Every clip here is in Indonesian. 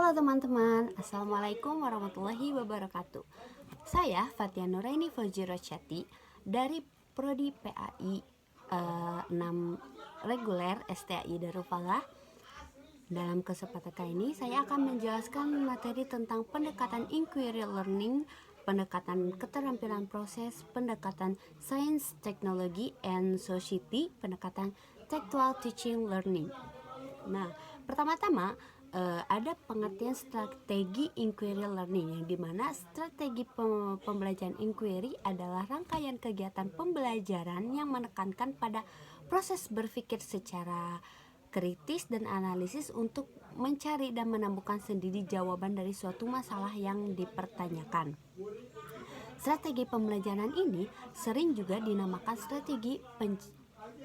Halo teman-teman, Assalamualaikum warahmatullahi wabarakatuh. Saya Fatia Nuraini Fauzi-Rosyati dari Prodi PAI 6 reguler STAI Darul Falah. Dalam kesempatan kali ini saya akan menjelaskan materi tentang pendekatan inquiry learning, pendekatan keterampilan proses, pendekatan science, technology, and society, pendekatan textual teaching learning. Nah, pertama-tama ada pengertian strategi inquiry learning, yang dimana strategi pembelajaran inquiry adalah rangkaian kegiatan pembelajaran yang menekankan pada proses berpikir secara kritis dan analisis untuk mencari dan menemukan sendiri jawaban dari suatu masalah yang dipertanyakan. Strategi pembelajaran ini sering juga dinamakan strategi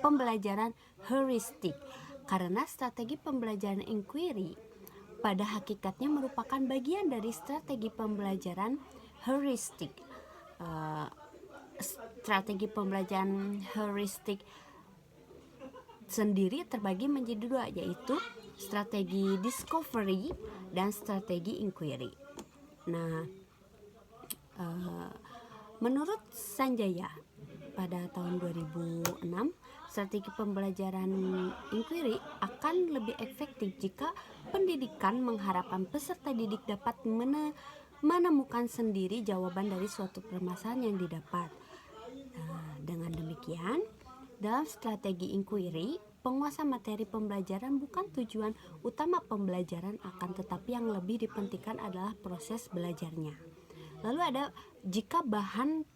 pembelajaran heuristik, karena strategi pembelajaran inquiry pada hakikatnya merupakan bagian dari strategi pembelajaran heuristik. Strategi pembelajaran heuristik sendiri terbagi menjadi dua, yaitu strategi discovery dan strategi inquiry. Nah, menurut Sanjaya pada tahun 2006, strategi pembelajaran inquiry akan lebih efektif jika pendidikan mengharapkan peserta didik dapat menemukan sendiri jawaban dari suatu permasalahan yang didapat. Nah, dengan demikian, dalam strategi inquiry, penguasa materi pembelajaran bukan tujuan utama pembelajaran, akan tetapi yang lebih dipentingkan adalah proses belajarnya. Lalu ada jika bahan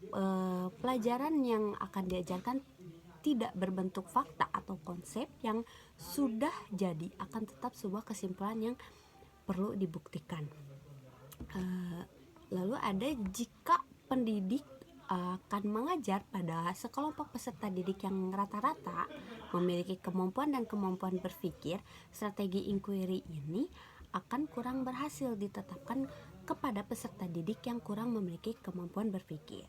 pelajaran yang akan diajarkan tidak berbentuk fakta atau konsep yang sudah jadi, akan tetap sebuah kesimpulan yang perlu dibuktikan. Lalu ada jika pendidik akan mengajar pada sekelompok peserta didik yang rata-rata memiliki kemampuan dan kemampuan berpikir, strategi inquiry ini akan kurang berhasil ditetapkan kepada peserta didik yang kurang memiliki kemampuan berpikir.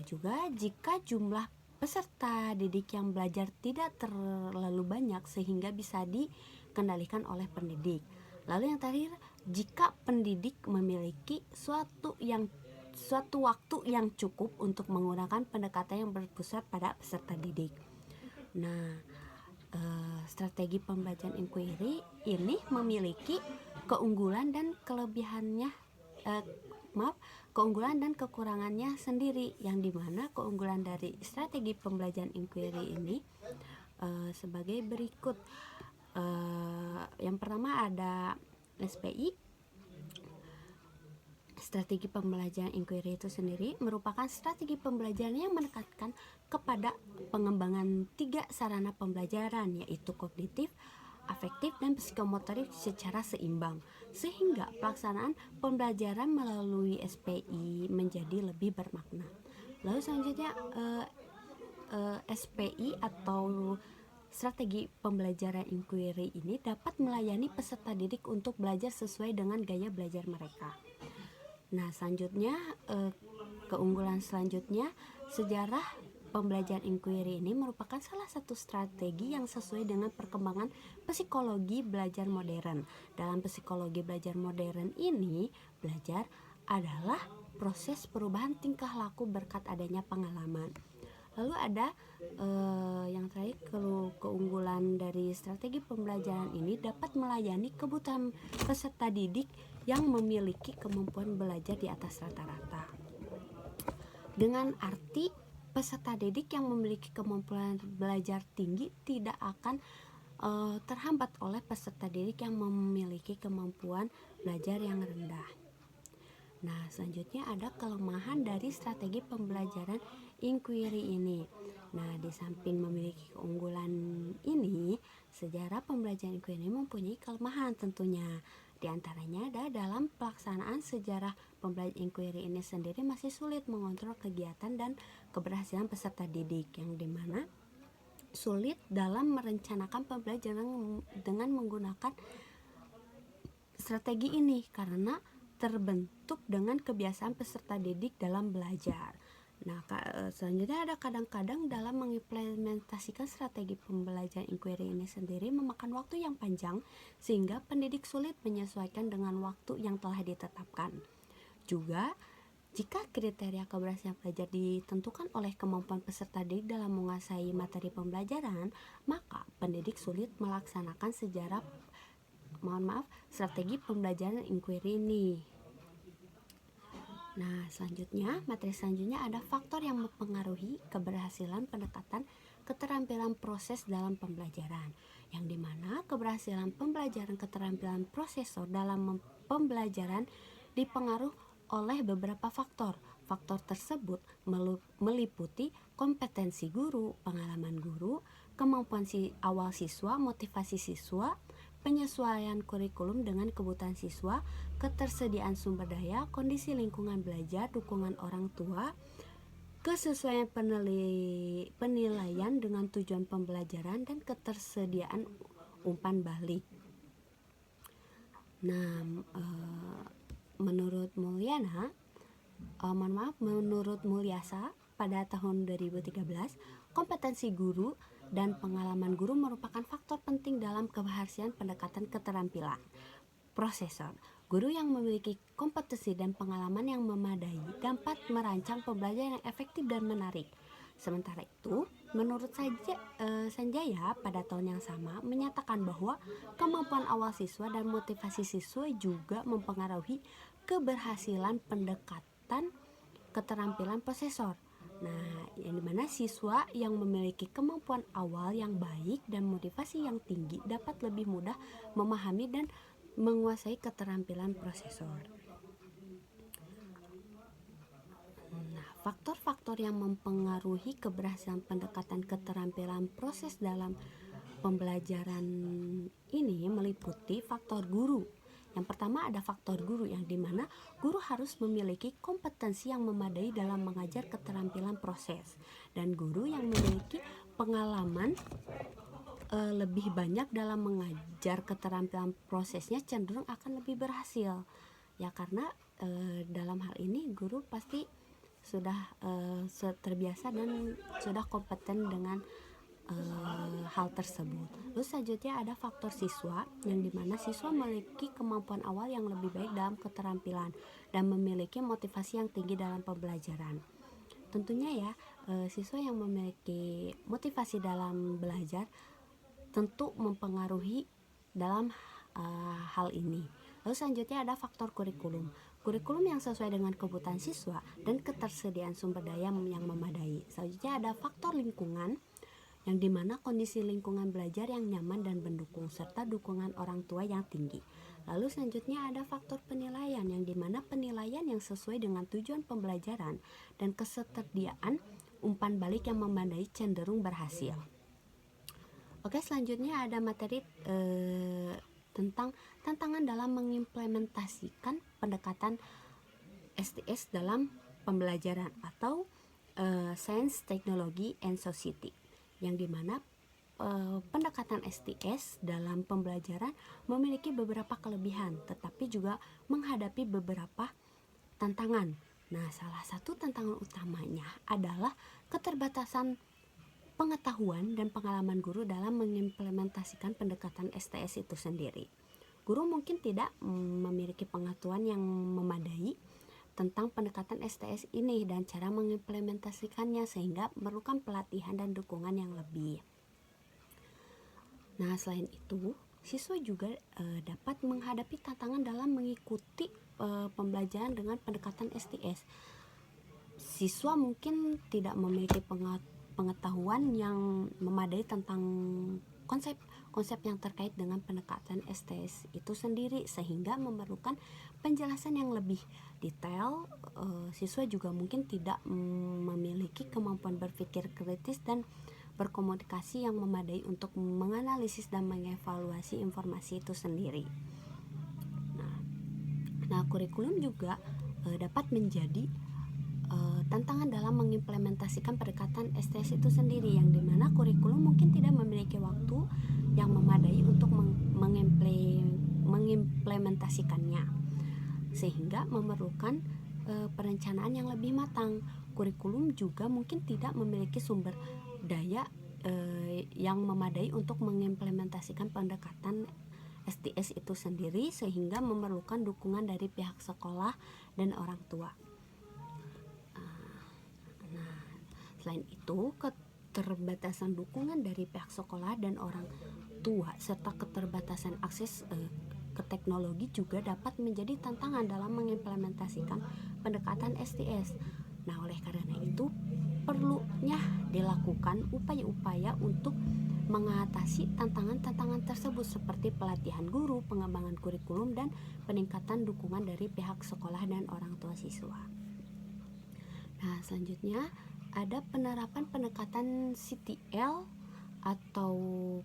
Juga jika jumlah peserta didik yang belajar tidak terlalu banyak sehingga bisa dikendalikan oleh pendidik. Lalu yang terakhir, jika pendidik memiliki suatu waktu yang cukup untuk menggunakan pendekatan yang berpusat pada peserta didik. Nah, strategi pembelajaran inquiry ini memiliki keunggulan dan keunggulan dan kekurangannya sendiri, yang dimana keunggulan dari strategi pembelajaran inquiry ini sebagai berikut. Yang pertama ada SPI. Strategi pembelajaran inquiry itu sendiri merupakan strategi pembelajaran yang menekankan kepada pengembangan 3 sarana pembelajaran, yaitu kognitif, afektif, dan psikomotorik secara seimbang, sehingga pelaksanaan pembelajaran melalui SPI menjadi lebih bermakna. Lalu selanjutnya SPI atau strategi pembelajaran inquiry ini dapat melayani peserta didik untuk belajar sesuai dengan gaya belajar mereka. Nah, selanjutnya keunggulan selanjutnya, sejarah pembelajaran inquiry ini merupakan salah satu strategi yang sesuai dengan perkembangan psikologi belajar modern. Dalam psikologi belajar modern ini, belajar adalah proses perubahan tingkah laku berkat adanya pengalaman. Lalu ada yang terakhir, keunggulan dari strategi pembelajaran ini dapat melayani kebutuhan peserta didik yang memiliki kemampuan belajar di atas rata-rata. Dengan arti, peserta didik yang memiliki kemampuan belajar tinggi tidak akan terhambat oleh peserta didik yang memiliki kemampuan belajar yang rendah. Nah, selanjutnya ada kelemahan dari strategi pembelajaran inquiry ini. Nah, di samping memiliki keunggulan ini, sejarah pembelajaran inquiry mempunyai kelemahan tentunya. Di antaranya ada dalam pelaksanaan sejarah pembelajaran inquiry ini sendiri masih sulit mengontrol kegiatan dan keberhasilan peserta didik, yang dimana sulit dalam merencanakan pembelajaran dengan menggunakan strategi ini karena terbentuk dengan kebiasaan peserta didik dalam belajar. Selanjutnya ada kadang-kadang dalam mengimplementasikan strategi pembelajaran inquiry ini sendiri memakan waktu yang panjang sehingga pendidik sulit menyesuaikan dengan waktu yang telah ditetapkan. Juga, jika kriteria keberhasilan belajar ditentukan oleh kemampuan peserta didik dalam menguasai materi pembelajaran, maka pendidik sulit melaksanakan strategi pembelajaran inquiry ini. Materi selanjutnya ada faktor yang mempengaruhi keberhasilan pendekatan keterampilan proses dalam pembelajaran, yang dimana keberhasilan pembelajaran keterampilan prosesor dalam pembelajaran dipengaruhi oleh beberapa faktor. Faktor tersebut meliputi kompetensi guru, pengalaman guru, kemampuan awal siswa, motivasi siswa, penyesuaian kurikulum dengan kebutuhan siswa, ketersediaan sumber daya, kondisi lingkungan belajar, dukungan orang tua, kesesuaian penilaian dengan tujuan pembelajaran, dan ketersediaan umpan balik. Menurut Mulyasa pada tahun 2013, kompetensi guru dan pengalaman guru merupakan faktor penting dalam keberhasilan pendekatan keterampilan prosesor. Guru yang memiliki kompetensi dan pengalaman yang memadai dapat merancang pembelajaran yang efektif dan menarik. Sementara itu, menurut Sanjaya pada tahun yang sama menyatakan bahwa kemampuan awal siswa dan motivasi siswa juga mempengaruhi keberhasilan pendekatan keterampilan prosesor. Yang dimana siswa yang memiliki kemampuan awal yang baik dan motivasi yang tinggi dapat lebih mudah memahami dan menguasai keterampilan prosesor. Faktor-faktor yang mempengaruhi keberhasilan pendekatan keterampilan proses dalam pembelajaran ini meliputi faktor guru. Yang pertama ada faktor guru, yang dimana guru harus memiliki kompetensi yang memadai dalam mengajar keterampilan proses, dan guru yang memiliki pengalaman lebih banyak dalam mengajar keterampilan prosesnya cenderung akan lebih berhasil. Ya, karena dalam hal ini guru pasti sudah terbiasa dan sudah kompeten dengan hal tersebut. Lalu selanjutnya ada faktor siswa, yang dimana siswa memiliki kemampuan awal yang lebih baik dalam keterampilan dan memiliki motivasi yang tinggi dalam pembelajaran. Tentunya siswa yang memiliki motivasi dalam belajar tentu mempengaruhi dalam hal ini. Lalu selanjutnya ada faktor kurikulum. Kurikulum yang sesuai dengan kebutuhan siswa dan ketersediaan sumber daya yang memadai. Selanjutnya ada faktor lingkungan, yang dimana kondisi lingkungan belajar yang nyaman dan mendukung, serta dukungan orang tua yang tinggi. Lalu selanjutnya ada faktor penilaian, yang dimana penilaian yang sesuai dengan tujuan pembelajaran dan ketersediaan umpan balik yang memadai cenderung berhasil. Oke, selanjutnya ada materi tentang tantangan dalam mengimplementasikan pendekatan STS dalam pembelajaran atau Science, Technology, and Society, yang dimana pendekatan STS dalam pembelajaran memiliki beberapa kelebihan, tetapi juga menghadapi beberapa tantangan. Salah satu tantangan utamanya adalah keterbatasan pengetahuan dan pengalaman guru dalam mengimplementasikan pendekatan STS itu sendiri. Guru mungkin tidak memiliki pengetahuan yang memadai tentang pendekatan STS ini dan cara mengimplementasikannya, sehingga memerlukan pelatihan dan dukungan yang lebih. Selain itu, siswa juga dapat menghadapi tantangan dalam mengikuti pembelajaran dengan pendekatan STS. Siswa mungkin tidak memiliki pengetahuan yang memadai tentang konsep yang terkait dengan pendekatan STS itu sendiri, sehingga memerlukan penjelasan yang lebih detail. Siswa juga mungkin tidak memiliki kemampuan berpikir kritis dan berkomunikasi yang memadai untuk menganalisis dan mengevaluasi informasi itu sendiri. Kurikulum juga dapat menjadi tantangan dalam mengimplementasikan pendekatan STS itu sendiri, yang dimana kurikulum mungkin tidak memiliki waktu yang memadai untuk mengimplementasikannya, sehingga memerlukan perencanaan yang lebih matang. kurikulum juga mungkin tidak memiliki sumber daya yang memadai untuk mengimplementasikan pendekatan STS itu sendiri, sehingga memerlukan dukungan dari pihak sekolah dan orang tua. Nah, selain itu, keterbatasan dukungan dari pihak sekolah dan orang tua serta keterbatasan akses ke teknologi juga dapat menjadi tantangan dalam mengimplementasikan pendekatan STS. Nah, oleh karena itu perlunya dilakukan upaya-upaya untuk mengatasi tantangan-tantangan tersebut seperti pelatihan guru, pengembangan kurikulum, dan peningkatan dukungan dari pihak sekolah dan orang tua siswa. Nah, selanjutnya ada penerapan pendekatan CTL atau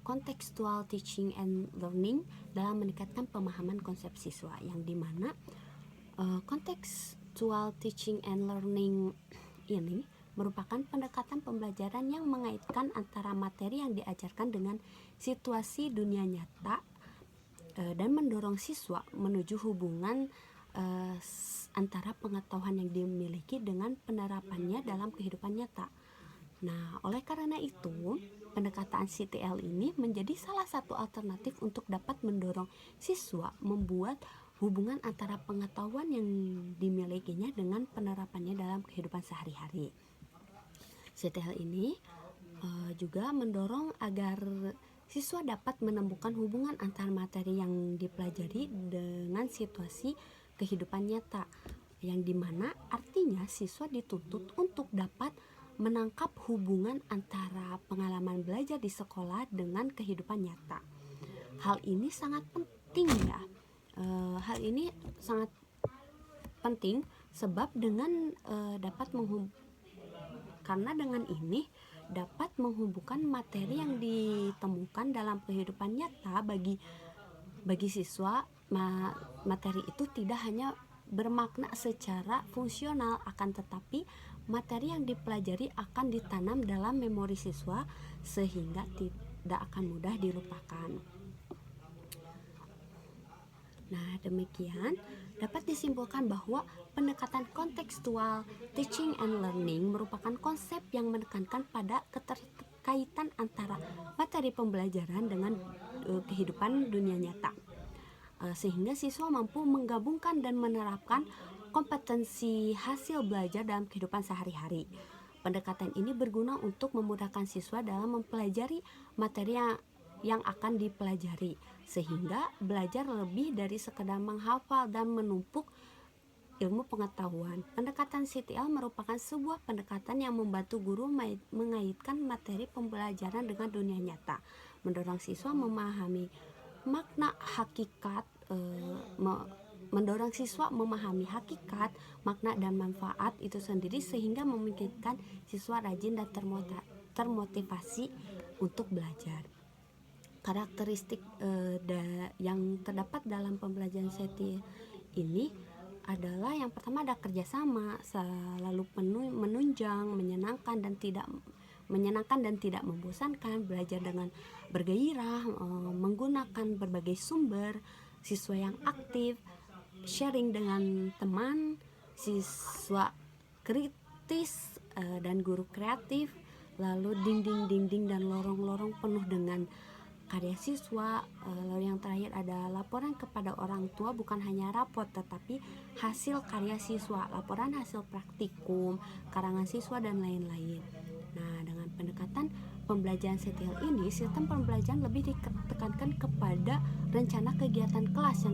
Contextual Teaching and Learning dalam meningkatkan pemahaman konsep siswa, yang dimana Contextual Teaching and Learning ini merupakan pendekatan pembelajaran yang mengaitkan antara materi yang diajarkan dengan situasi dunia nyata dan mendorong siswa menuju hubungan antara pengetahuan yang dimiliki dengan penerapannya dalam kehidupan nyata. Nah, oleh karena itu, pendekatan CTL ini menjadi salah satu alternatif untuk dapat mendorong siswa membuat hubungan antara pengetahuan yang dimilikinya dengan penerapannya dalam kehidupan sehari-hari. CTL ini juga mendorong agar siswa dapat menemukan hubungan antar materi yang dipelajari dengan situasi kehidupan nyata, yang dimana artinya siswa dituntut untuk dapat menangkap hubungan antara pengalaman belajar di sekolah dengan kehidupan nyata. Hal ini sangat penting ya. Hal ini sangat penting sebab karena dengan ini dapat menghubungkan materi yang ditemukan dalam kehidupan nyata bagi siswa. Materi itu tidak hanya bermakna secara fungsional, akan tetapi materi yang dipelajari akan ditanam dalam memori siswa sehingga tidak akan mudah dilupakan. Nah, demikian dapat disimpulkan bahwa pendekatan kontekstual teaching and learning merupakan konsep yang menekankan pada keterkaitan antara materi pembelajaran dengan kehidupan dunia nyata, sehingga siswa mampu menggabungkan dan menerapkan kompetensi hasil belajar dalam kehidupan sehari-hari. Pendekatan ini berguna untuk memudahkan siswa dalam mempelajari materi yang akan dipelajari, sehingga belajar lebih dari sekedar menghafal dan menumpuk ilmu pengetahuan. Pendekatan CTL merupakan sebuah pendekatan yang membantu guru mengaitkan materi pembelajaran dengan dunia nyata, mendorong siswa memahami hakikat, makna dan manfaat itu sendiri, sehingga memungkinkan siswa rajin dan termotivasi untuk belajar. Karakteristik yang terdapat dalam pembelajaran CTL ini adalah yang pertama ada kerjasama, selalu menunjang, menyenangkan dan tidak membosankan, belajar dengan bergairah, menggunakan berbagai sumber, siswa yang aktif, sharing dengan teman, siswa kritis dan guru kreatif, lalu dinding-dinding dan lorong-lorong penuh dengan karya siswa. Lalu yang terakhir ada laporan kepada orang tua, bukan hanya rapot tetapi hasil karya siswa, laporan hasil praktikum, karangan siswa dan lain-lain. Nah, dengan pendekatan pembelajaran CTL ini, sistem pembelajaran lebih ditekankan kepada rencana kegiatan kelas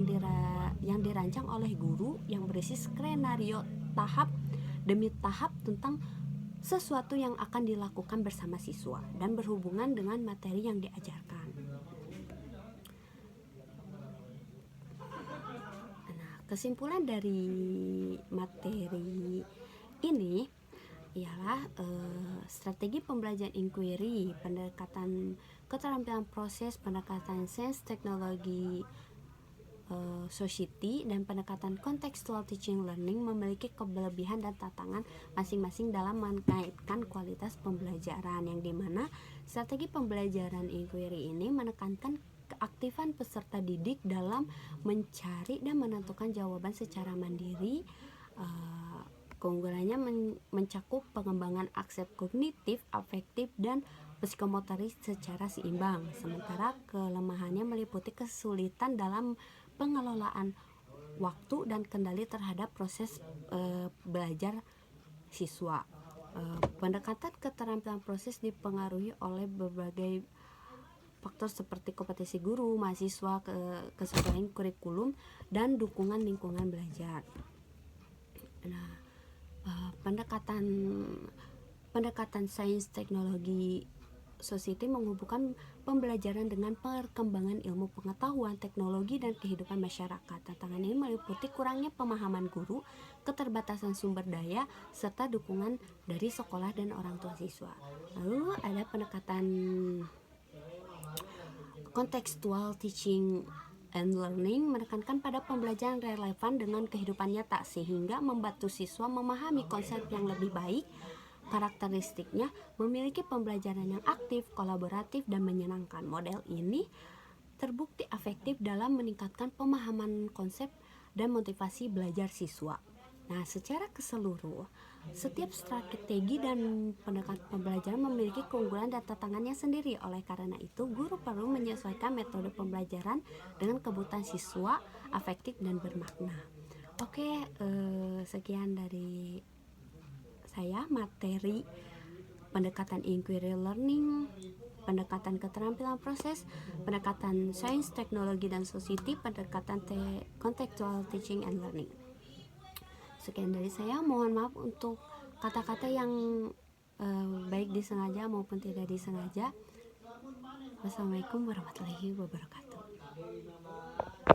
yang dirancang oleh guru, yang berisi skenario tahap demi tahap tentang sesuatu yang akan dilakukan bersama siswa dan berhubungan dengan materi yang diajarkan. Nah, kesimpulan dari materi ini ialah strategi pembelajaran inquiry, pendekatan keterampilan proses, pendekatan sains, teknologi, society, dan pendekatan contextual teaching learning memiliki kelebihan dan tantangan masing-masing dalam mengaitkan kualitas pembelajaran, yang dimana strategi pembelajaran inquiry ini menekankan keaktifan peserta didik dalam mencari dan menentukan jawaban secara mandiri Keunggulannya mencakup pengembangan aspek kognitif, afektif, dan psikomotoris secara seimbang, sementara kelemahannya meliputi kesulitan dalam pengelolaan waktu dan kendali terhadap proses belajar siswa. Pendekatan keterampilan proses dipengaruhi oleh berbagai faktor seperti kompetensi guru, mahasiswa, kesesuaian kurikulum, dan dukungan lingkungan belajar. Nah, pendekatan sains teknologi society menghubungkan pembelajaran dengan perkembangan ilmu pengetahuan, teknologi, dan kehidupan masyarakat. Tantangan ini meliputi kurangnya pemahaman guru, keterbatasan sumber daya, serta dukungan dari sekolah dan orang tua siswa. Lalu ada pendekatan contextual teaching and learning, menekankan pada pembelajaran relevan dengan kehidupan nyata sehingga membantu siswa memahami konsep yang lebih baik. Karakteristiknya memiliki pembelajaran yang aktif, kolaboratif, dan menyenangkan. Model ini terbukti efektif dalam meningkatkan pemahaman konsep dan motivasi belajar siswa. Nah, secara keseluruhan, setiap strategi dan pendekatan pembelajaran memiliki keunggulan dan tantangannya sendiri. Oleh karena itu, guru perlu menyesuaikan metode pembelajaran dengan kebutuhan siswa, efektif dan bermakna. Oke, sekian dari saya materi pendekatan inquiry learning, pendekatan keterampilan proses, pendekatan sains, teknologi, dan society, pendekatan contextual teaching and learning. Sekian dari saya, mohon maaf untuk kata-kata yang baik disengaja maupun tidak disengaja. Wassalamualaikum warahmatullahi wabarakatuh.